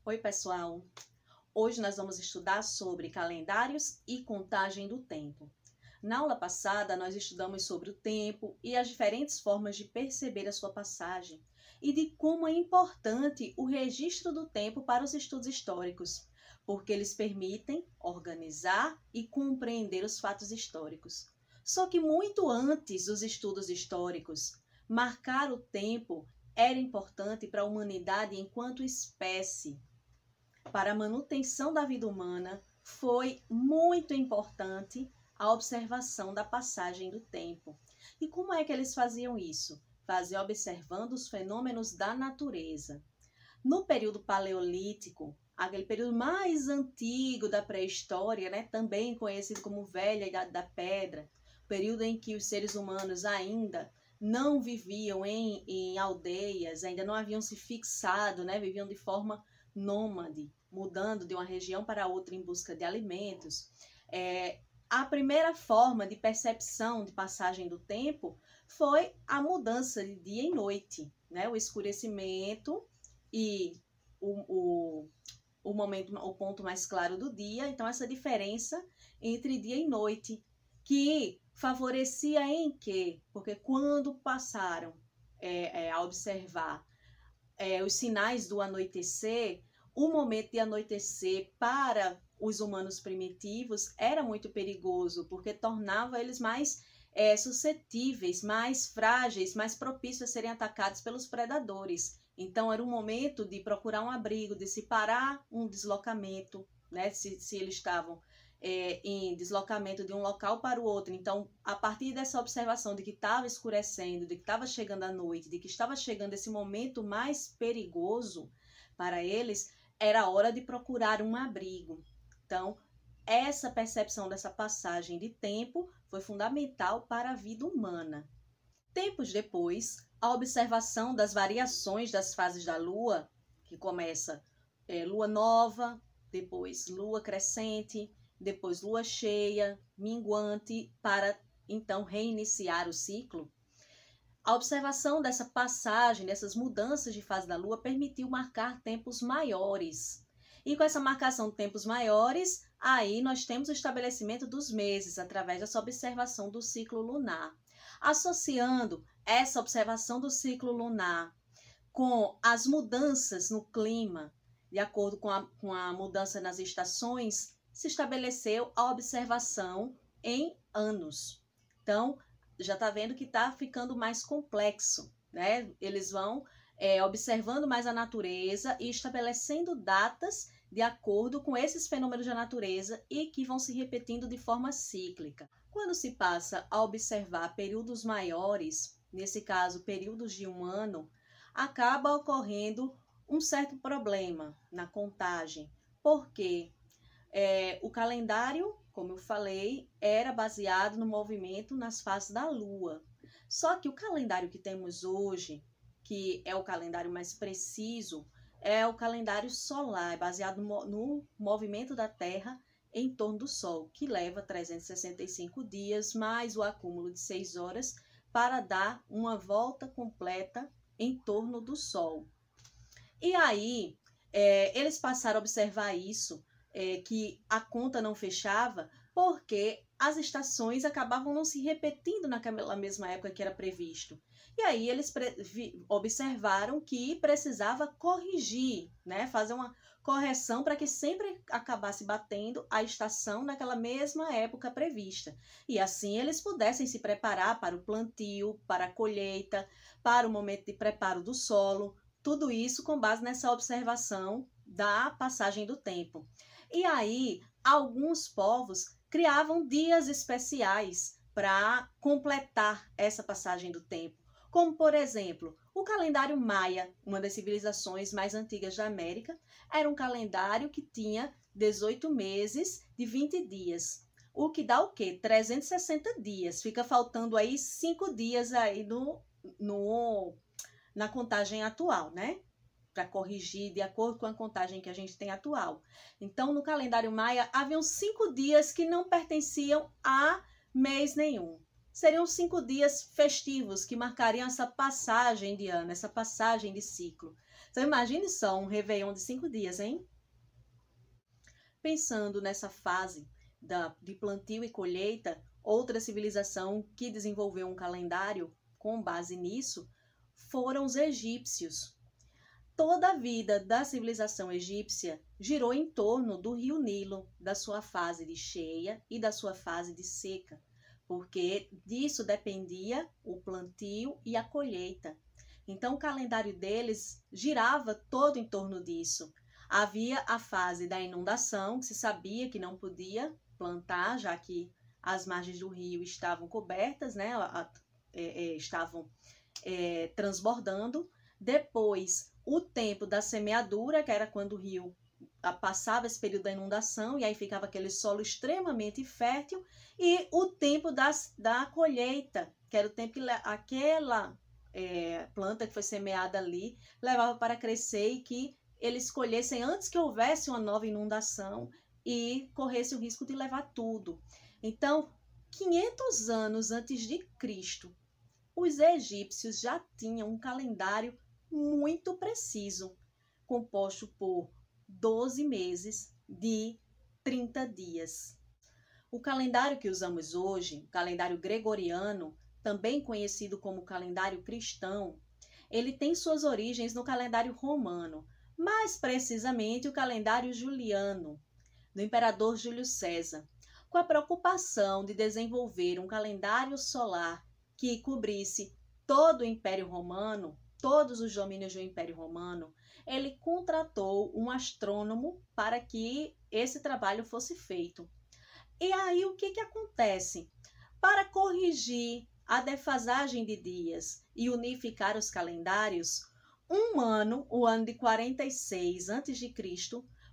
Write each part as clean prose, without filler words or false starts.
Oi, pessoal! Hoje nós vamos estudar sobre calendários e contagem do tempo. Na aula passada, nós estudamos sobre o tempo e as diferentes formas de perceber a sua passagem e de como é importante o registro do tempo para os estudos históricos, porque eles permitem organizar e compreender os fatos históricos. Só que muito antes dos estudos históricos, marcar o tempo era importante para a humanidade enquanto espécie. Para a manutenção da vida humana, foi muito importante a observação da passagem do tempo. E como é que eles faziam isso? Faziam observando os fenômenos da natureza. No período paleolítico, aquele período mais antigo da pré-história, né, também conhecido como Velha Idade da Pedra, período em que os seres humanos ainda não viviam em aldeias, ainda não haviam se fixado, né, viviam de forma nômade, mudando de uma região para outra em busca de alimentos. A primeira forma de percepção de passagem do tempo foi a mudança de dia e noite, né? O escurecimento e o ponto mais claro do dia. Então, essa diferença entre dia e noite, que favorecia em quê? Porque quando passaram a observar os sinais do anoitecer, o momento de anoitecer para os humanos primitivos era muito perigoso, porque tornava eles mais suscetíveis, mais frágeis, mais propícios a serem atacados pelos predadores. Então, era um momento de procurar um abrigo, de se parar um deslocamento, né? Se eles estavam em deslocamento de um local para o outro. Então, a partir dessa observação de que estava escurecendo, de que estava chegando a noite, de que estava chegando esse momento mais perigoso para eles, era hora de procurar um abrigo. Então, essa percepção dessa passagem de tempo foi fundamental para a vida humana. Tempos depois, a observação das variações das fases da Lua, que começa Lua nova, depois Lua crescente, depois lua cheia, minguante, para então reiniciar o ciclo. A observação dessa passagem, dessas mudanças de fase da lua, permitiu marcar tempos maiores. E com essa marcação de tempos maiores, aí nós temos o estabelecimento dos meses, através dessa observação do ciclo lunar. Associando essa observação do ciclo lunar com as mudanças no clima, de acordo com a mudança nas estações, se estabeleceu a observação em anos. Então, já está vendo que está ficando mais complexo, né? Eles vão observando mais a natureza e estabelecendo datas de acordo com esses fenômenos da natureza e que vão se repetindo de forma cíclica. Quando se passa a observar períodos maiores, nesse caso, períodos de um ano, acaba ocorrendo um certo problema na contagem. Por quê? O calendário, como eu falei, era baseado no movimento nas fases da Lua. Só que o calendário que temos hoje, que é o calendário mais preciso, é o calendário solar, baseado no movimento da Terra em torno do Sol, que leva 365 dias, mais o acúmulo de 6 horas, para dar uma volta completa em torno do Sol. E aí, eles passaram a observar isso, que a conta não fechava, porque as estações acabavam não se repetindo naquela mesma época que era previsto. E aí eles observaram que precisava corrigir, né? Fazer uma correção para que sempre acabasse batendo a estação naquela mesma época prevista. E assim eles pudessem se preparar para o plantio, para a colheita, para o momento de preparo do solo, tudo isso com base nessa observação da passagem do tempo. E aí, alguns povos criavam dias especiais para completar essa passagem do tempo. Como, por exemplo, o calendário maia, uma das civilizações mais antigas da América, era um calendário que tinha 18 meses de 20 dias. O que dá o quê? 360 dias. Fica faltando aí 5 dias aí na contagem atual, né? Para corrigir de acordo com a contagem que a gente tem atual. Então, no calendário maia, haviam 5 dias que não pertenciam a mês nenhum. Seriam 5 dias festivos que marcariam essa passagem de ano, essa passagem de ciclo. Então imagine só um Réveillon de 5 dias, hein? Pensando nessa fase de plantio e colheita, outra civilização que desenvolveu um calendário com base nisso foram os egípcios. Toda a vida da civilização egípcia girou em torno do rio Nilo, da sua fase de cheia e da sua fase de seca, porque disso dependia o plantio e a colheita. Então, o calendário deles girava todo em torno disso. Havia a fase da inundação, que se sabia que não podia plantar, já que as margens do rio estavam cobertas, né? Estavam transbordando. Depois, o tempo da semeadura, que era quando o rio passava esse período da inundação, e aí ficava aquele solo extremamente fértil, e o tempo da colheita, que era o tempo que aquela planta que foi semeada ali levava para crescer e que eles colhessem antes que houvesse uma nova inundação e corresse o risco de levar tudo. Então, 500 anos antes de Cristo, os egípcios já tinham um calendário muito preciso, composto por 12 meses de 30 dias. O calendário que usamos hoje, o calendário gregoriano, também conhecido como calendário cristão, ele tem suas origens no calendário romano, mais precisamente o calendário juliano, do imperador Júlio César, com a preocupação de desenvolver um calendário solar que cobrisse todo o Império Romano, todos os domínios do Império Romano. Ele contratou um astrônomo para que esse trabalho fosse feito. E aí o que acontece? Para corrigir a defasagem de dias e unificar os calendários, um ano, o ano de 46 a.C.,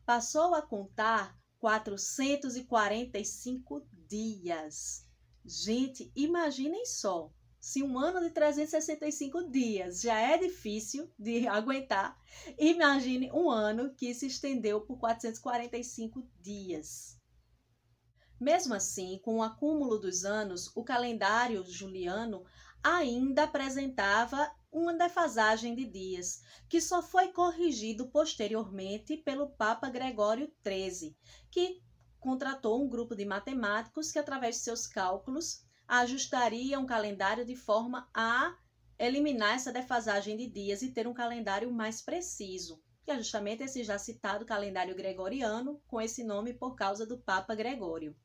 passou a contar 445 dias. Gente, imaginem só, se um ano de 365 dias já é difícil de aguentar, imagine um ano que se estendeu por 445 dias. Mesmo assim, com o acúmulo dos anos, o calendário juliano ainda apresentava uma defasagem de dias, que só foi corrigido posteriormente pelo Papa Gregório XIII, que contratou um grupo de matemáticos que, através de seus cálculos, ajustariam o calendário de forma a eliminar essa defasagem de dias e ter um calendário mais preciso, que é justamente esse já citado calendário gregoriano, com esse nome por causa do Papa Gregório.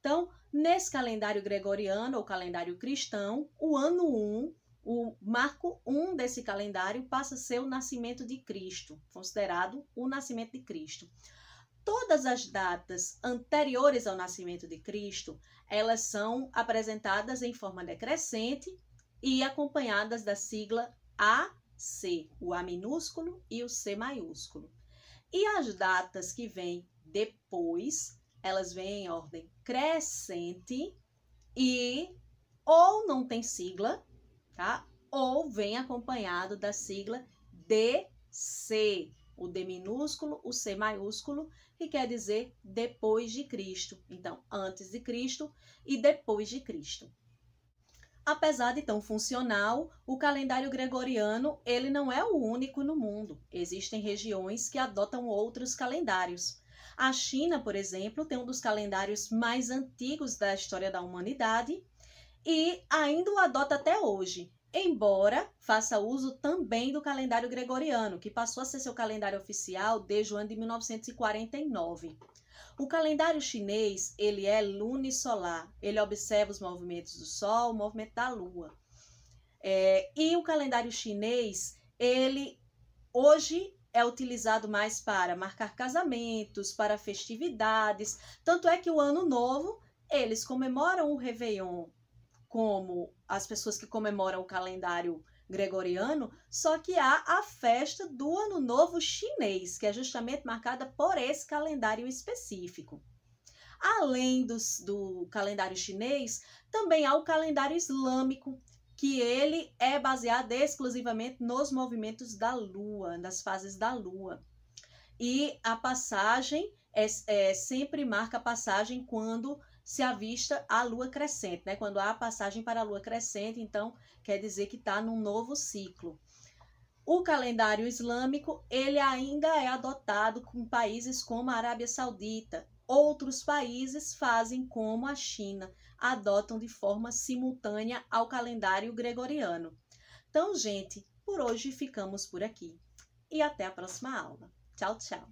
Então, nesse calendário gregoriano, ou calendário cristão, o ano 1, o marco 1 desse calendário passa a ser o nascimento de Cristo, considerado o nascimento de Cristo. Todas as datas anteriores ao nascimento de Cristo, elas são apresentadas em forma decrescente e acompanhadas da sigla AC, o A minúsculo e o C maiúsculo. E as datas que vêm depois, elas vêm em ordem crescente e ou não tem sigla, tá? Ou vem acompanhado da sigla DC, o D minúsculo, o C maiúsculo, que quer dizer depois de Cristo. Então, antes de Cristo e depois de Cristo. Apesar de tão funcional, o calendário gregoriano, ele não é o único no mundo. Existem regiões que adotam outros calendários. A China, por exemplo, tem um dos calendários mais antigos da história da humanidade e ainda o adota até hoje, embora faça uso também do calendário gregoriano, que passou a ser seu calendário oficial desde o ano de 1949. O calendário chinês, ele é lunisolar, ele observa os movimentos do Sol, o movimento da Lua. E o calendário chinês, ele hoje é utilizado mais para marcar casamentos, para festividades. Tanto é que o Ano Novo, eles comemoram o Réveillon como as pessoas que comemoram o calendário gregoriano, só que há a festa do Ano Novo chinês, que é justamente marcada por esse calendário específico. Além do calendário chinês, também há o calendário islâmico, que ele é baseado exclusivamente nos movimentos da Lua, das fases da Lua. E a passagem sempre marca a passagem quando se avista a Lua crescente, né? Quando há a passagem para a Lua crescente, então quer dizer que está num novo ciclo. O calendário islâmico, ele ainda é adotado em países como a Arábia Saudita. Outros países fazem como a China, adotam de forma simultânea ao calendário gregoriano. Então, gente, por hoje ficamos por aqui. E até a próxima aula. Tchau, tchau!